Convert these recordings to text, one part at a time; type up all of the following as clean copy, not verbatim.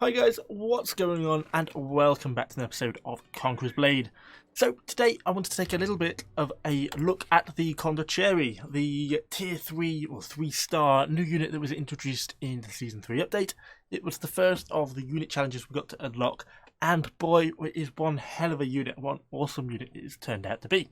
Hi guys, what's going on, and welcome back to an episode of Conqueror's Blade. So today I want to take a little bit of a look at the Condottieri, the tier 3 or 3-star new unit that was introduced in the Season 3 update. It was the first of the unit challenges we got to unlock, and boy, it is one hell of a unit, one awesome unit it has turned out to be.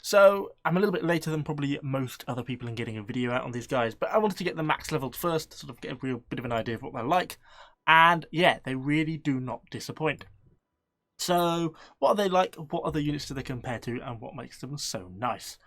So I'm a little bit later than probably most other people in getting a video out on these guys, but I wanted to get them max leveled first to sort of get a real bit of an idea of what they're like. And yeah, they really do not disappoint. So what are they like? What other units do they compare to? And what makes them so nice?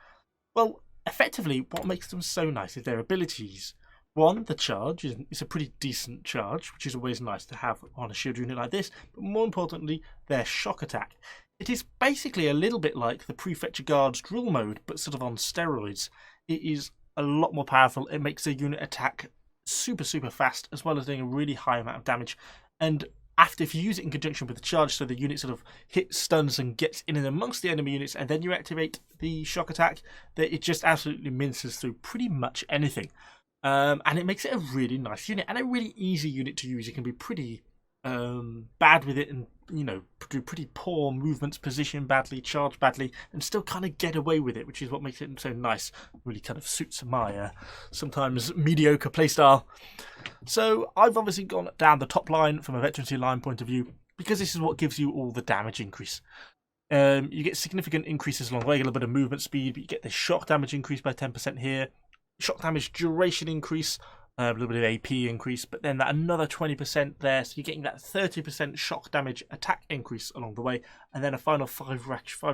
Well, effectively, what makes them so nice is their abilities. One, the charge is a pretty decent charge, which is always nice to have on a shield unit like this. But more importantly, their shock attack. It is basically a little bit like the Prefecture Guard's drill mode, but sort of on steroids. It is a lot more powerful. It makes a unit attack super fast, as well as doing a really high amount of damage. And if you use it in conjunction with the charge, so the unit sort of hits, stuns and gets in and amongst the enemy units, and then you activate the shock attack, that it just absolutely minces through pretty much anything. And it makes it a really nice unit and a really easy unit to use. You can be pretty bad with it and, you know, do pretty poor movements, position badly, charge badly, and still kind of get away with it, which is what makes it so nice. Really kind of suits my sometimes mediocre playstyle. So I've obviously gone down the top line from a veterancy line point of view, because this is what gives you all the damage increase. You get significant increases along the way, a little bit of movement speed, but you get this shock damage increase by 10% here, shock damage duration increase, a little bit of AP increase, but then that another 20% there, so you're getting that 30% shock damage attack increase along the way, and then a final 5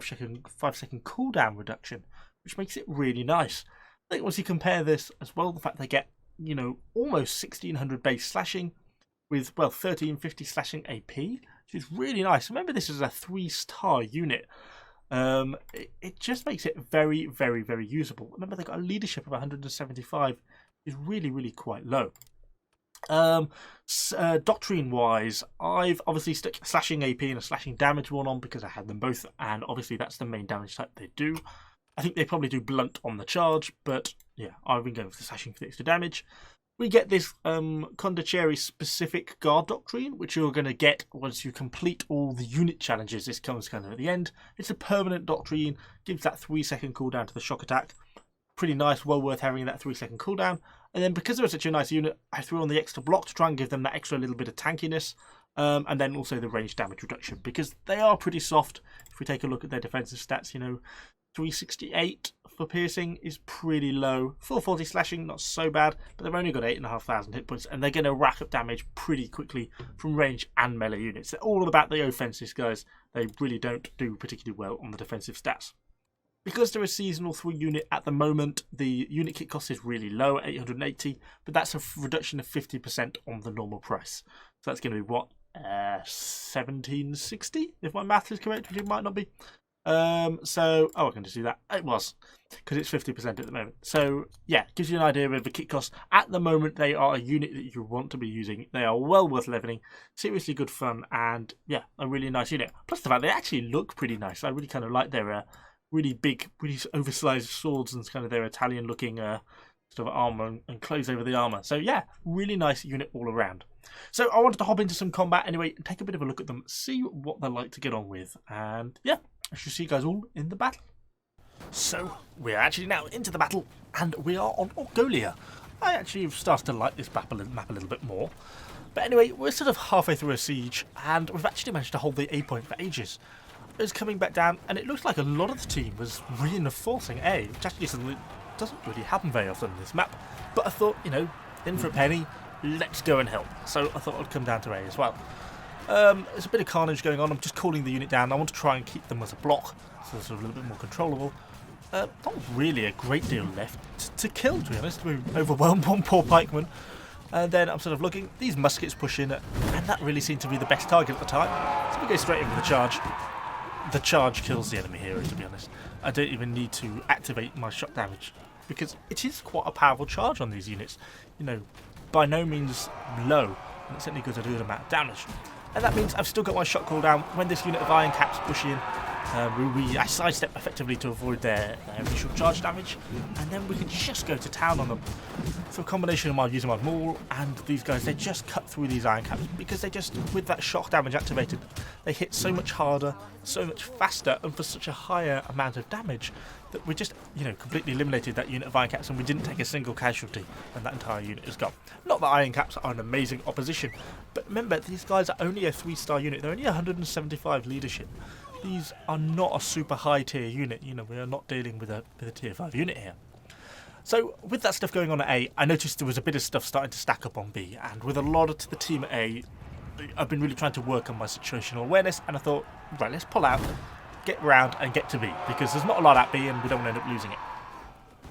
second cooldown reduction, which makes it really nice. I think once you compare this as well, the fact they get, you know, almost 1600 base slashing with, well, 1350 slashing AP, which is really nice. Remember, this is a 3-star unit. It just makes it very usable. Remember, they got a leadership of 175. Is really quite low. Doctrine wise, I've obviously stuck slashing AP and a slashing damage one on because I had them both, and obviously that's the main damage type they do. I think they probably do blunt on the charge, but yeah, I've been going for the slashing for the extra damage. We get this Condottieri specific guard doctrine, which you're going to get once you complete all the unit challenges. This comes kind of at the end. It's a permanent doctrine, gives that 3-second cooldown to the shock attack. Pretty nice, well worth having that 3-second cooldown. And then because they're such a nice unit, I threw on the extra block to try and give them that extra little bit of tankiness. And then also the range damage reduction, because they are pretty soft. If we take a look at their defensive stats, you know, 368 for piercing is pretty low. 440 slashing, not so bad, but they've only got 8,500 hit points, and they're going to rack up damage pretty quickly from range and melee units. They're all about the offenses, guys. They really don't do particularly well on the defensive stats. Because they're a seasonal 3 unit at the moment, the unit kit cost is really low at 880, but that's a reduction of 50% on the normal price. So that's going to be what, 1760, if my math is correct, which it might not be. I can just do that. It was, because it's 50% at the moment. So yeah, gives you an idea of the kit cost. At the moment, they are a unit that you want to be using. They are well worth leveling, seriously good fun, and yeah, a really nice unit. Plus the fact they actually look pretty nice. I really kind of like their really big, really oversized swords and kind of their Italian-looking sort of armor and clothes over the armor. So yeah, really nice unit all around. So I wanted to hop into some combat anyway and take a bit of a look at them, see what they're like to get on with, and yeah, I shall see you guys all in the battle. So we're actually now into the battle, and we are on Orgolia. I actually have started to like this map a little bit more. But anyway, we're sort of halfway through a siege, and we've actually managed to hold the A point for ages. It's coming back down, and it looks like a lot of the team was reinforcing A, which actually doesn't really happen very often in this map. But I thought, you know, in for a penny, let's go and help. So I thought I'd come down to A as well. There's a bit of carnage going on. I'm just calling the unit down. I want to try and keep them as a block, so they're sort of a little bit more controllable. Not really a great deal left to kill, to be honest. We overwhelmed one poor pikeman. And then I'm sort of looking, these muskets push in, and that really seemed to be the best target at the time. So we go straight in with the charge. The charge kills the enemy hero, to be honest. I don't even need to activate my shock damage, because it is quite a powerful charge on these units. You know, by no means low, and it certainly does a good amount of damage. And that means I've still got my shock cooldown when this unit of iron caps push in. I sidestep effectively to avoid their initial charge damage, and then we can just go to town on them. So a combination of my using my maul and these guys, they just cut through these iron caps because they just, with that shock damage activated, they hit so much harder, so much faster, and for such a higher amount of damage that we just, completely eliminated that unit of iron caps, and we didn't take a single casualty, and that entire unit is gone. Not that iron caps are an amazing opposition, but remember, these guys are only a 3-star unit. They're only 175 leadership. These are not a super high tier unit. We are not dealing with a tier 5 unit here. So with that stuff going on at A, I noticed there was a bit of stuff starting to stack up on B, and with a lot of the team at A, I've been really trying to work on my situational awareness, and I thought, right, let's pull out, get round and get to B, because there's not a lot at B and we don't want to end up losing it.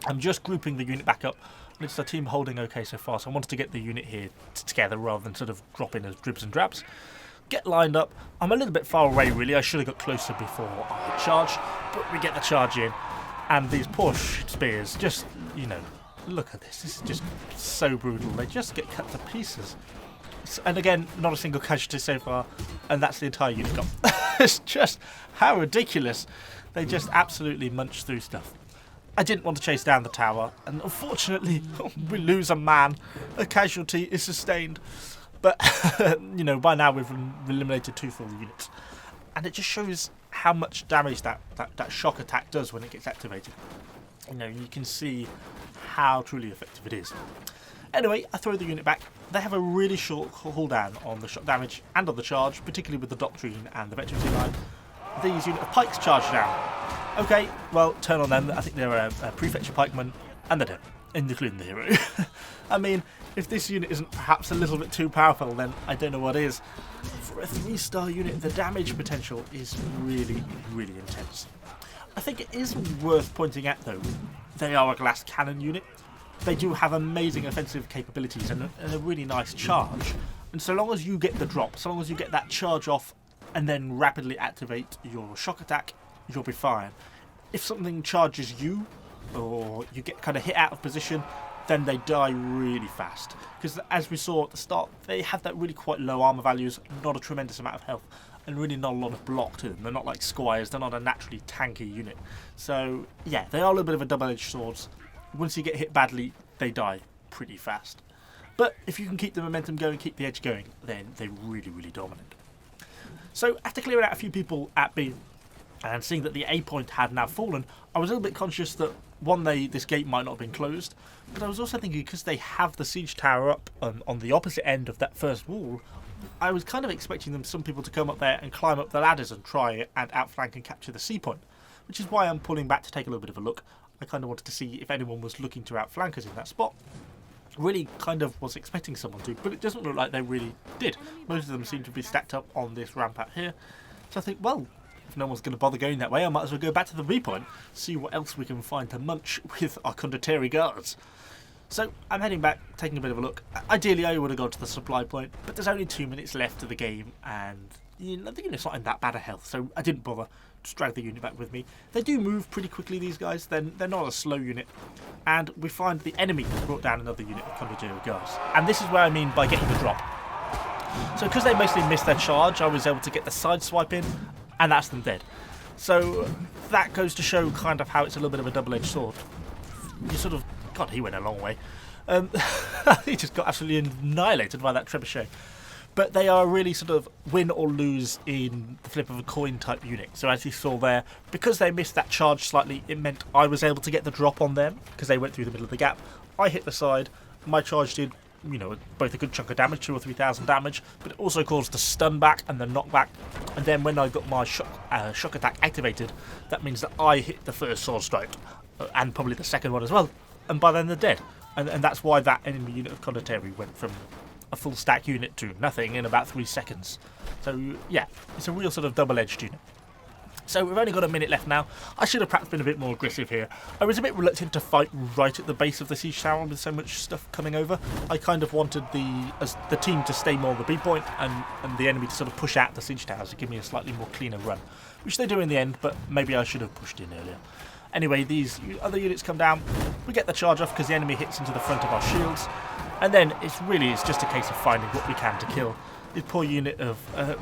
I'm just grouping the unit back up, and it's the team holding okay so far, so I wanted to get the unit here together rather than sort of drop in as dribs and drabs. Get lined up. I'm a little bit far away really, I should have got closer before I charged, but we get the charge in, and these poor spears just, look at this is just so brutal, they just get cut to pieces. And again, not a single casualty so far, and that's the entire unit gone. It's just how ridiculous. They just absolutely munch through stuff. I didn't want to chase down the tower, and unfortunately, we lose a man. A casualty is sustained. But, by now we've eliminated 2 full units. And it just shows how much damage that shock attack does when it gets activated. You can see how truly effective it is. Anyway, I throw the unit back. They have a really short cooldown on the shock damage and on the charge, particularly with the Doctrine and the Veterancy line. These unit of pikes charge down. Okay, well, turn on them. I think they're a Prefecture pikeman, and they're dead, including the hero. I mean, if this unit isn't perhaps a little bit too powerful, then I don't know what is. For a 3-star unit, the damage potential is really, really intense. I think it is worth pointing out, though, they are a glass cannon unit. They do have amazing offensive capabilities and a really nice charge. And so long as you get the drop, so long as you get that charge off and then rapidly activate your shock attack, you'll be fine. If something charges you, or you get kind of hit out of position, then they die really fast. Because as we saw at the start, they have that really quite low armor values, not a tremendous amount of health, and really not a lot of block to them. They're not like squires, they're not a naturally tanky unit. So yeah, they are a little bit of a double-edged sword. Once you get hit badly, they die pretty fast. But if you can keep the momentum going, keep the edge going, then they're really, really dominant. So after clearing out a few people at B, and seeing that the A point had now fallen, I was a little bit conscious that, one, this gate might not have been closed, but I was also thinking because they have the siege tower up on the opposite end of that first wall, I was kind of expecting some people to come up there and climb up the ladders and try and outflank and capture the C point, which is why I'm pulling back to take a little bit of a look. I kind of wanted to see if anyone was looking to outflank us in that spot. Really kind of was expecting someone to, but it doesn't look like they really did. Most of them seem to be stacked up on this ramp out here. So I think, well, if no one's going to bother going that way, I might as well go back to the B point, see what else we can find to munch with our Condottieri guards. So I'm heading back, taking a bit of a look. Ideally, I would have gone to the supply point, but there's only 2 minutes left of the game, and I think it's not in that bad a health, so I didn't bother. Just drag the unit back with me. They do move pretty quickly, these guys. They're not a slow unit. And we find the enemy has brought down another unit of Condottieri guards. And this is where I mean by getting the drop. So because they mostly missed their charge, I was able to get the side swipe in, and that's them dead. So that goes to show kind of how it's a little bit of a double-edged sword. You sort of... God, he went a long way. He just got absolutely annihilated by that trebuchet. But they are really sort of win or lose in the flip of a coin type unit. So as you saw there, because they missed that charge slightly, it meant I was able to get the drop on them because they went through the middle of the gap. I hit the side. My charge did, both a good chunk of damage, 2,000 or 3,000 damage, but it also caused the stun back and the knockback. And then when I got my shock attack activated, that means that I hit the first sword strike and probably the second one as well. And by then they're dead. And that's why that enemy unit of Condottieri went from a full stack unit to nothing in about 3 seconds. So yeah, it's a real sort of double-edged unit. So we've only got a minute left now. I should have perhaps been a bit more aggressive here. I was a bit reluctant to fight right at the base of the siege tower with so much stuff coming over. I kind of wanted the team to stay more on the B point and the enemy to sort of push out the siege towers to give me a slightly more cleaner run, which they do in the end, but maybe I should have pushed in earlier. Anyway, these other units come down. We get the charge off because the enemy hits into the front of our shields. And then it's just a case of finding what we can to kill. This poor unit of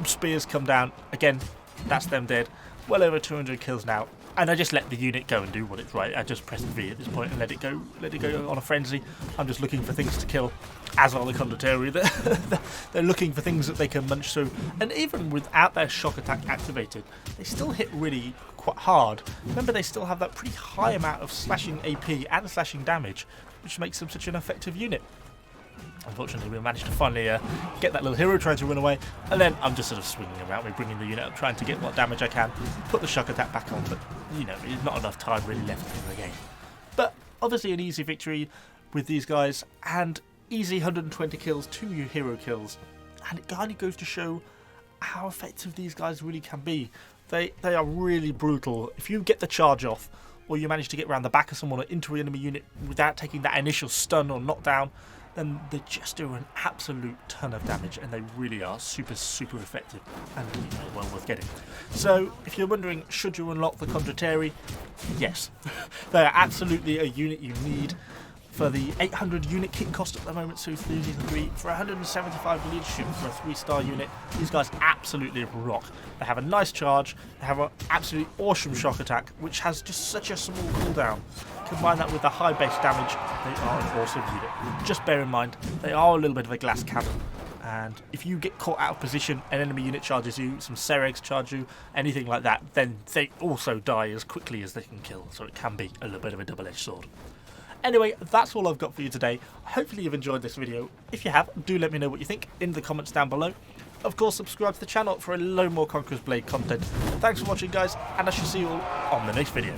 spears come down. Again, that's them dead. well over 200 kills now, and I just let the unit go and do what it's right. I just pressed V at this point and let it go on a frenzy. I'm just looking for things to kill, as are the Condottieri. They're looking for things that they can munch through, and even without their shock attack activated, they still hit really quite hard. Remember, they still have that pretty high amount of slashing AP and slashing damage, which makes them such an effective unit. Unfortunately, we managed to finally get that little hero trying to run away, and then I'm just sort of swinging around me, bringing the unit up, trying to get what damage I can, put the shock attack back on, but, you know, there's not enough time really left in the game. But obviously an easy victory with these guys, and easy 120 kills, 2 hero kills, and it kind of goes to show how effective these guys really can be. They are really brutal. If you get the charge off, or you manage to get around the back of someone or into an enemy unit without taking that initial stun or knockdown, then they just do an absolute ton of damage, and they really are super effective and well worth getting. So if you're wondering, should you unlock the Condottieri? Yes, they are absolutely a unit you need. For the 800 unit kit cost at the moment, so through Season 3, for 175 leadership for a 3-star unit, these guys absolutely rock. They have a nice charge, they have an absolutely awesome shock attack, which has just such a small cooldown. Combine that with the high base damage, they are an awesome unit. Just bear in mind, they are a little bit of a glass cannon, and if you get caught out of position, an enemy unit charges you, some Seregs charge you, anything like that, then they also die as quickly as they can kill, so it can be a little bit of a double-edged sword. Anyway, that's all I've got for you today. Hopefully you've enjoyed this video. If you have, do let me know what you think in the comments down below. Of course, subscribe to the channel for a load more Conqueror's Blade content. Thanks for watching, guys, and I shall see you all on the next video.